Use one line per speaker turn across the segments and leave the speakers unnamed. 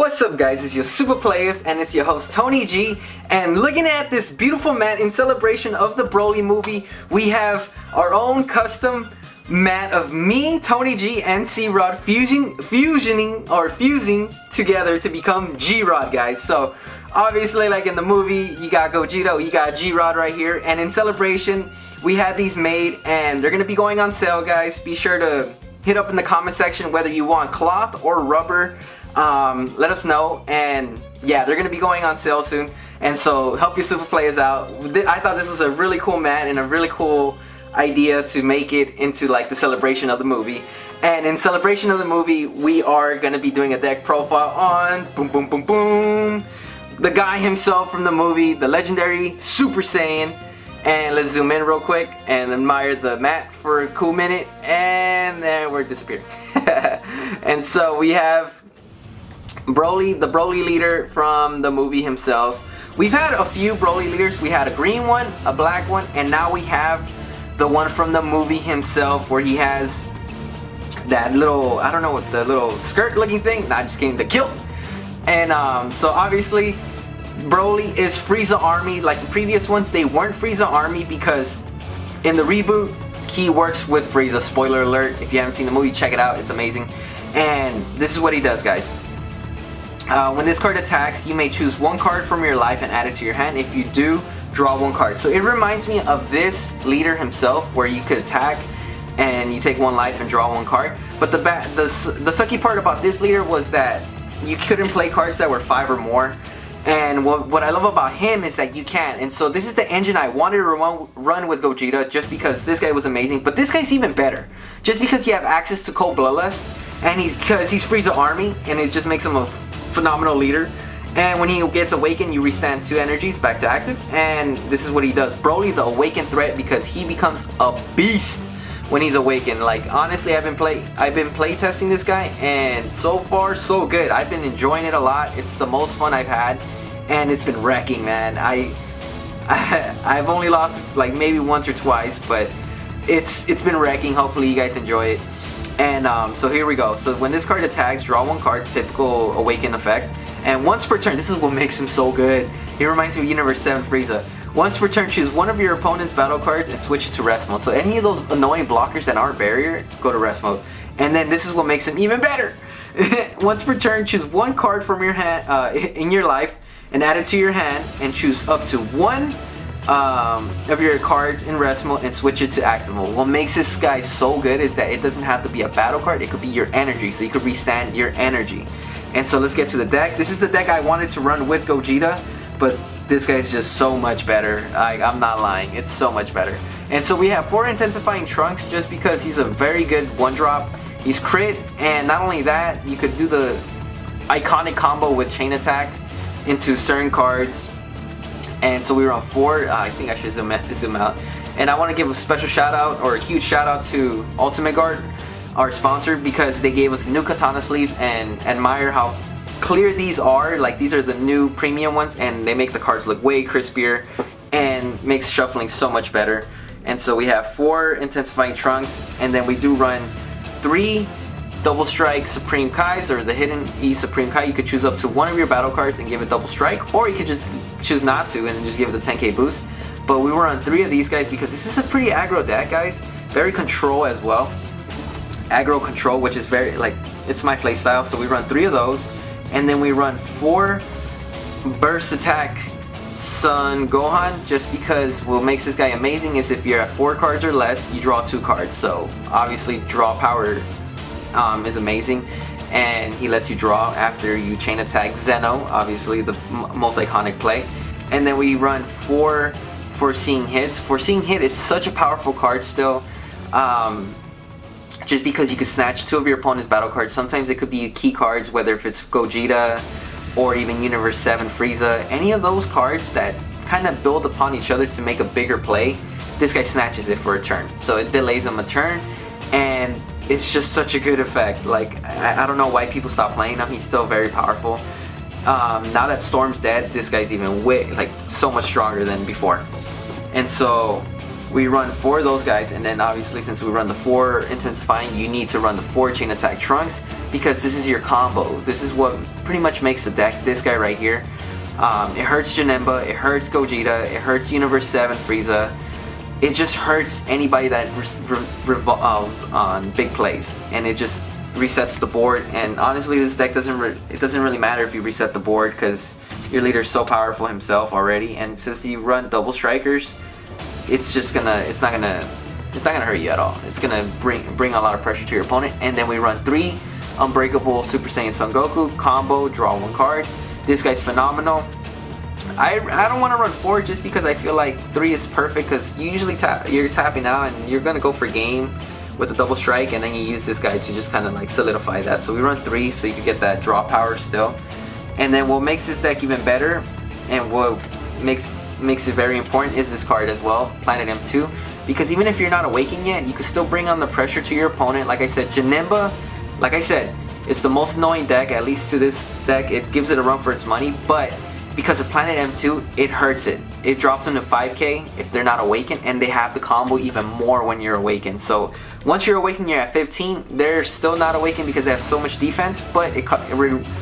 What's up guys, it's your Super Players and it's your host Tony G, and looking at this beautiful mat in celebration of the Broly movie, we have our own custom mat of me, Tony G, and C-Rod fusing together to become G-Rod, guys. So obviously, like in the movie, you got Gogeta, you got G-Rod right here, and in celebration we had these made and they're gonna be going on sale, guys. Be sure to hit up in the comment section whether you want cloth or rubber. Let us know, and yeah, they're gonna be going on sale soon, and so help your Super Players out. I thought this was a really cool mat and a really cool idea to make it into like the celebration of the movie. And in celebration of the movie, we are gonna be doing a deck profile on boom boom boom boom, the guy himself from the movie, the legendary Super Saiyan. And let's zoom in real quick and admire the mat for a cool minute, and then we're disappearing. And so we have Broly, the Broly leader from the movie himself. We've had a few Broly leaders. We had a green one, a black one, and now we have the one from the movie himself, where he has that little, I don't know what the little skirt looking thing, not just kidding, the kilt. And so obviously Broly is Frieza Army. Like the previous ones, they weren't Frieza Army because in the reboot he works with Frieza. Spoiler alert, if you haven't seen the movie, check it out, it's amazing. And this is what he does, guys. When this card attacks, you may choose one card from your life and add it to your hand. If you do, draw one card. So it reminds me of this leader himself, where you could attack and you take one life and draw one card. But the sucky part about this leader was that you couldn't play cards that were 5 or more. And what I love about him is that you can. And so this is the engine I wanted to run with Gogeta, just because this guy was amazing. But this guy's even better, just because you have access to Cold Bloodlust, and because he's Frieza Army, and it just makes him a phenomenal leader. And when he gets awakened, you restand 2 energies back to active, and this is what he does. Broly, the awakened threat, because he becomes a beast when he's awakened. Like honestly, I've been play testing this guy, and so far so good. I've been enjoying it a lot. It's the most fun I've had, and it's been wrecking, man. I've only lost like maybe once or twice, but it's been wrecking. Hopefully you guys enjoy it. And so here we go. So when this card attacks, draw one card, typical awaken effect. And once per turn, this is what makes him so good. He reminds me of Universe 7 Frieza. Once per turn, choose one of your opponent's battle cards and switch it to rest mode. So any of those annoying blockers that aren't barrier, go to rest mode. And then this is what makes him even better. Once per turn, choose one card from your hand in your life and add it to your hand, and choose up to one of your cards in rest mode and switch it to active mode. What makes this guy so good is that it doesn't have to be a battle card, it could be your energy, so you could restand your energy. And so let's get to the deck. This is the deck I wanted to run with Gogeta, but this guy's just so much better. I'm not lying, it's so much better. And so we have 4 intensifying Trunks, just because he's a very good 1-drop. He's crit, and not only that, you could do the iconic combo with chain attack into certain cards. And so we were on 4. I think I should zoom out. And I want to give a special shout out, or a huge shout out, to Ultimate Guard, our sponsor, because they gave us new katana sleeves, and admire how clear these are. Like, these are the new premium ones, and they make the cards look way crispier and makes shuffling so much better. And so we have 4 intensifying Trunks, and then we do run 3 double strike Supreme Kais, or the hidden E Supreme Kai. You could choose up to one of your battle cards and give it double strike, or you could just choose not to and just give it a 10k boost. But we were on 3 of these guys because this is a pretty aggro deck, guys. Very control as well. Aggro control, which is very, like, it's my playstyle. So we run 3 of those, and then we run 4 burst attack Son Gohan, just because what makes this guy amazing is if you're at 4 cards or less, you draw 2 cards. So obviously draw power is amazing, and he lets you draw after you chain attack Zeno, obviously the most iconic play. And then we run 4 Foreseeing Hits. Foreseeing Hit is such a powerful card still, just because you can snatch 2 of your opponent's battle cards. Sometimes it could be key cards, whether if it's Gogeta or even Universe 7 Frieza. Any of those cards that kind of build upon each other to make a bigger play, this guy snatches it for a turn. So it delays him a turn, and it's just such a good effect. Like, I don't know why people stop playing him. He's still very powerful. Now that Storm's dead, this guy's even way, like, so much stronger than before. And so we run 4 of those guys, and then obviously since we run the 4 intensifying, you need to run the 4 chain attack trunks, because this is your combo. This is what pretty much makes the deck. This guy right here, it hurts Janemba, it hurts Gogeta, it hurts Universe 7 Frieza. It just hurts anybody that revolves on big plays, and it just resets the board. And honestly, this deck doesn't really matter if you reset the board, because your leader is so powerful himself already, and since you run double strikers, it's not gonna hurt you at all. It's gonna bring a lot of pressure to your opponent. And then we run 3 Unbreakable Super Saiyan Son Goku combo, draw 1 card. This guy's phenomenal. I don't want to run 4 just because I feel like 3 is perfect, because you usually you're tapping out and you're gonna go for game with the double strike, and then you use this guy to just kind of like solidify that. So we run 3 so you can get that draw power still. And then what makes this deck even better, and what makes it very important, is this card as well, Planet M2, because even if you're not awakened yet, you can still bring on the pressure to your opponent. Like I said, Janemba, like I said, it's the most annoying deck, at least to this deck. It gives it a run for its money, but because of Planet M2, it hurts it. It drops them to 5k if they're not awakened, and they have the combo even more when you're awakened. So once you're awakened, you're at 15. They're still not awakened because they have so much defense, but it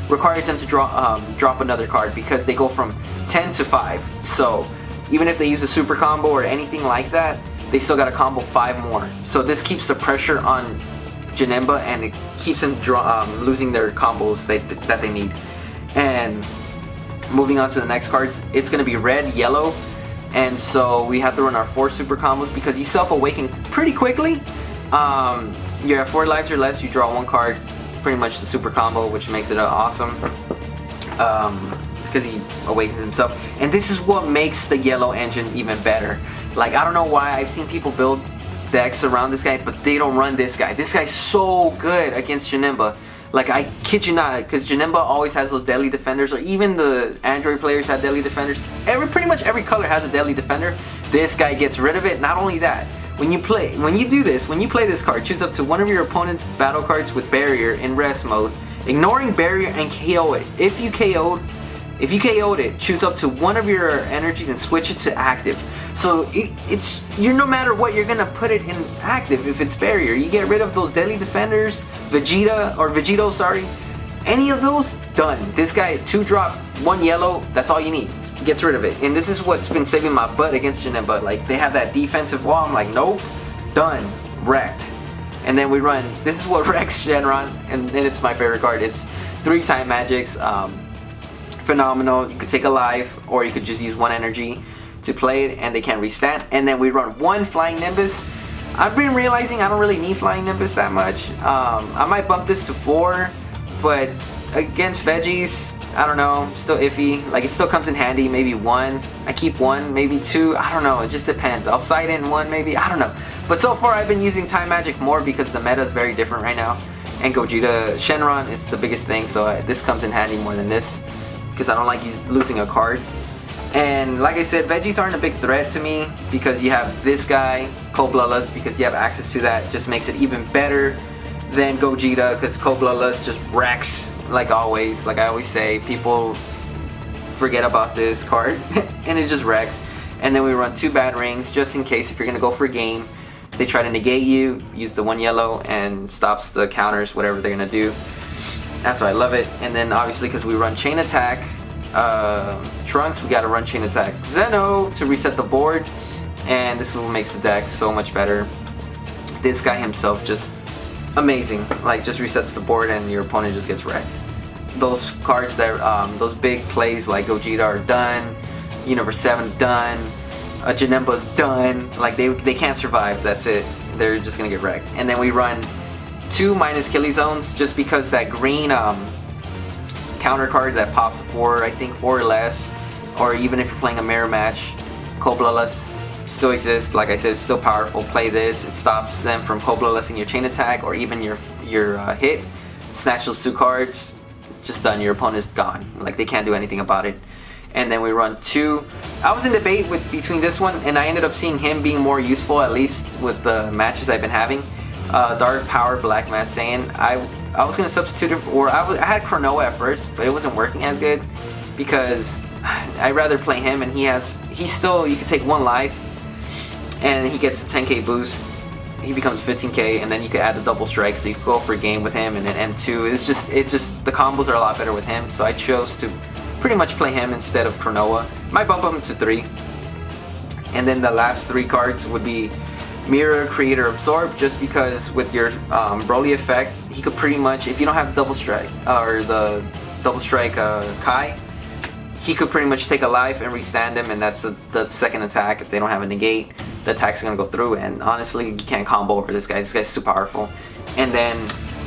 requires them to drop another card, because they go from 10 to 5. So even if they use a super combo or anything like that, they still got to combo 5 more. So this keeps the pressure on Janemba, and it keeps them losing their combos that they need. And moving on to the next cards, it's going to be red, yellow, and so we have to run our 4 super combos, because you self-awaken pretty quickly. You're at 4 lives or less, you draw 1 card, pretty much the super combo, which makes it awesome, because he awakens himself. And this is what makes the yellow engine even better. Like, I don't know why I've seen people build decks around this guy, but they don't run this guy. This guy's so good against Janemba. Like, I kid you not, because Janemba always has those deadly defenders, or even the Android players have deadly defenders. Pretty much every color has a deadly defender. This guy gets rid of it. Not only that, when you play this card, choose up to one of your opponent's battle cards with barrier in rest mode, ignoring barrier, and KO it. If you KO'd it, choose up to one of your energies and switch it to active. So you're no matter what, you're gonna put it in active. If it's barrier, you get rid of those deadly defenders, Vegito, sorry. Any of those, done. This guy, 2-drop, 1 yellow, that's all you need. Gets rid of it. And this is what's been saving my butt against Janemba. Like, they have that defensive wall. I'm like, nope, done, wrecked. And then we run, this is what wrecks Shenron, and it's my favorite card. It's 3 time magics. Phenomenal. You could take a life, or you could just use 1 energy to play it, and they can restand. And then we run 1 Flying Nimbus. I've been realizing I don't really need Flying Nimbus that much. I might bump this to 4, but against veggies, I don't know, still iffy. Like, it still comes in handy. Maybe 1. I keep 1, maybe 2. I don't know. It just depends. I'll side in 1 maybe. I don't know. But so far I've been using Time Magic more because the meta is very different right now. And Gogeta Shenron is the biggest thing, so this comes in handy more than this, because I don't like losing a card. And like I said, veggies aren't a big threat to me, because you have this guy, Cold-Bloodless, because you have access to that. Just makes it even better than Gogeta, because Cold-Bloodless just wrecks, like always. Like I always say, people forget about this card, and it just wrecks. And then we run 2 Bad Rings, just in case if you're going to go for a game, they try to negate you, use the 1 yellow, and stops the counters, whatever they're going to do. That's why I love it. And then obviously, because we run Chain Attack Trunks, we gotta run Chain Attack Zeno to reset the board, and this is what makes the deck so much better. This guy himself, just amazing. Like, just resets the board and your opponent just gets wrecked. Those cards that, those big plays like Gogeta are done, Universe 7 done, Janemba's done. Like, they can't survive, that's it. They're just gonna get wrecked. And then we run 2 minus Killy Zones, just because that green counter card that pops 4, I think 4 or less, or even if you're playing a mirror match, Cold-Bloodless still exists. Like I said, it's still powerful. Play this, it stops them from Cold-Bloodless in your chain attack, or even your hit. Snatch those 2 cards, just done. Your opponent's gone. Like, they can't do anything about it. And then we run 2. I was in debate between this one, and I ended up seeing him being more useful, at least with the matches I've been having. Dark Power Black Mass Saiyan. I was gonna substitute it for, I had Chronoa at first, but it wasn't working as good, because I'd rather play him, and he's still, you can take 1 life, and he gets a 10k boost. He becomes 15k, and then you could add the double strike, so you could go for a game with him. And then M2, the combos are a lot better with him, so I chose to pretty much play him instead of Cronoa. Might bump him to 3. And then the last 3 cards would be Mirror, Creator, Absorb, just because with your Broly effect, he could pretty much, if you don't have double strike or the double strike Kai, he could pretty much take a life and restand him, and that's the second attack. If they don't have a negate, the attack's gonna go through, and honestly, you can't combo over this guy. This guy's too powerful. And then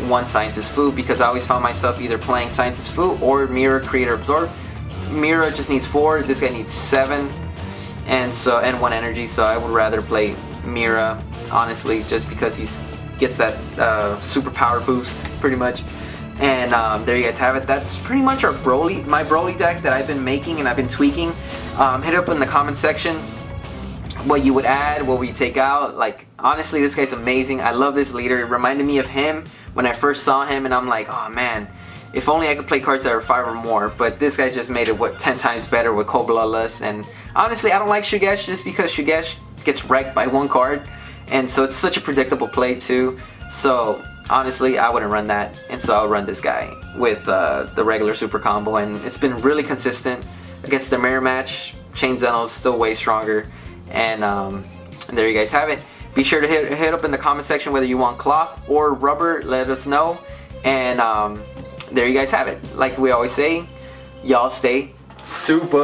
1 Scientist Fu, because I always found myself either playing Scientist Fu or Mirror, Creator, Absorb. Mirror just needs 4, this guy needs 7, and 1 energy, so I would rather play Mirror, honestly, just because he gets that super power boost, pretty much. And there you guys have it. That's pretty much our my Broly deck that I've been making and I've been tweaking. Hit up in the comment section what you would add, what would you take out. Like, honestly, this guy's amazing. I love this leader. It reminded me of him when I first saw him, and I'm like, oh man, if only I could play cards that are 5 or more. But this guy just made it, what, 10 times better with Cold Bloodlust. And honestly, I don't like Shugesh just because Shugesh gets wrecked by 1 card, and so it's such a predictable play too. So honestly, I wouldn't run that, and so I'll run this guy with the regular super combo, and it's been really consistent against the mirror match. Chain Zeno is still way stronger, and there you guys have it. Be sure to hit up in the comment section whether you want cloth or rubber. Let us know, and there you guys have it. Like we always say, y'all stay super.